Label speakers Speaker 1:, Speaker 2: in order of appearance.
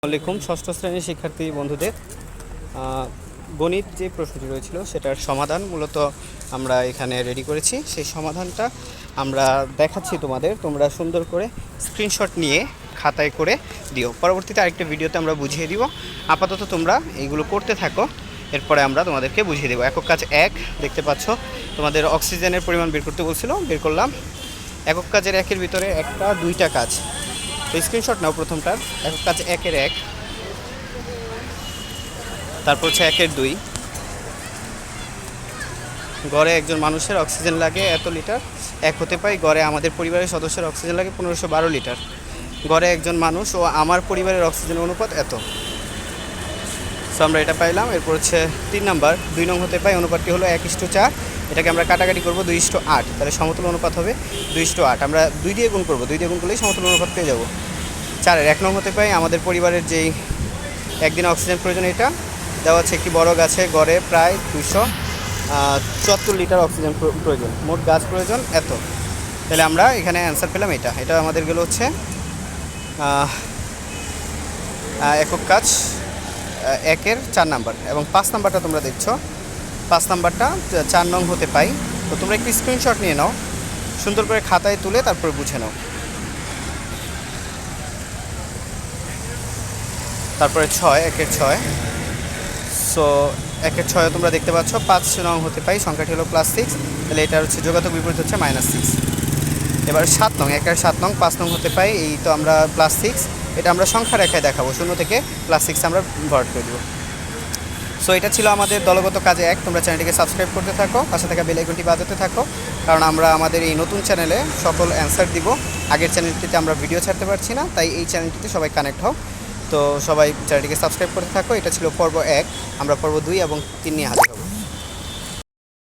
Speaker 1: আলাইকুম ষষ্ঠ শ্রেণীর শিক্ষার্থী বন্ধুদের গণিত যে প্রশ্নটি রয়েছিল সেটার সমাধান মূলত আমরা এখানে রেডি করেছি। সেই সমাধানটা আমরা দেখাচ্ছি তোমাদের, তোমরা সুন্দর করে স্ক্রিনশট নিয়ে খাতায় করে দিও। পরবর্তীতে আরেকটা ভিডিওতে আমরা বুঝিয়ে দিব। আপাতত তোমরা এইগুলো করতে থাকো, এরপরে আমরা তোমাদেরকে বুঝিয়ে দেবো। একক কাজ 1 দেখতে পাচ্ছ, তোমাদের অক্সিজেনের পরিমাণ বের করতে বলছিল, বের করলাম। একক কাজের 1-এর ভিতরে একটা 2টা কাজ, তো স্ক্রিনশট নাও প্রথমটার। একক কাজ 1-এর 1, তারপর হচ্ছে 1-এর 2। গড়ে একজন মানুষের অক্সিজেন লাগে এত লিটার, 1 হতে পাই গড়ে আমাদের পরিবারের সদস্যের অক্সিজেন লাগে 1512 লিটার। গড়ে একজন মানুষ ও আমার পরিবারের অক্সিজেনের অনুপাত এত। সো আমরা এটা পাইলাম। এরপর হচ্ছে 3 নাম্বার, 2 নং হতে পাই অনুপাতটি হলো 1:4। এটাকে আমরা কাটাকাটি করবো 2:8, তাহলে সমতুল অনুপাত হবে 2:8। আমরা 2 দিয়ে গুণ করবো, 2 দিয়ে গুণ করলেই সমতুল অনুপাত পেয়ে যাবো। 4-এর 1 নং হতে পাই আমাদের পরিবারের যেই একদিনে অক্সিজেন প্রয়োজন, এটা দেওয়া আছে একটি বড় গাছে গড়ে প্রায় 274 লিটার অক্সিজেন প্রয়োজন, মোট গাছ প্রয়োজন এত। তাহলে আমরা এখানে অ্যান্সার পেলাম এটা আমাদের গেল হচ্ছে একক কাজ 1-এর 4 নাম্বার। এবং 5 নাম্বারটা তোমরা দেখছো, 5 নাম্বারটা 4 নং হতে পাই। তো তোমরা একটি স্ক্রিনশট নিয়ে নাও, সুন্দর করে খাতায় তুলে তারপরে বুঝে নাও। তারপরে 6, 1-এর 6। সো 1-এর 6 তোমরা দেখতে পাচ্ছ 5 নং হতে পাই, সংখ্যাটি হলো +6, তাহলে এটা হচ্ছে যোগাযোগ বিপরীত হচ্ছে -6। এবার 7 নং, 1-এর 7 নং, 5 নং হতে পাই, এই তো আমরা +6, এটা আমরা সংখ্যা রেখায় দেখাবো, 0 থেকে +6 আমরা ভরাট করে দেবো। সো এটা ছিল আমাদের দলগত কাজে 1। তোমরা চ্যানেলটিকে সাবস্ক্রাইব করতে থাকো, পাশে থাকা বেল আইকনটি বাজাতে থাকো, কারণ আমরা আমাদের এই নতুন চ্যানেলে সকল অ্যান্সার দিব। আগের চ্যানেলটিতে আমরা ভিডিও ছাড়তে পারছি না, তাই এই চ্যানেলটিতে সবাই কানেক্ট হও। তো সবাই চ্যানেলটিকে সাবস্ক্রাইব করতে থাকো। এটা ছিল পর্ব 1, আমরা পর্ব 2 এবং 3 নিয়ে হাজির হব।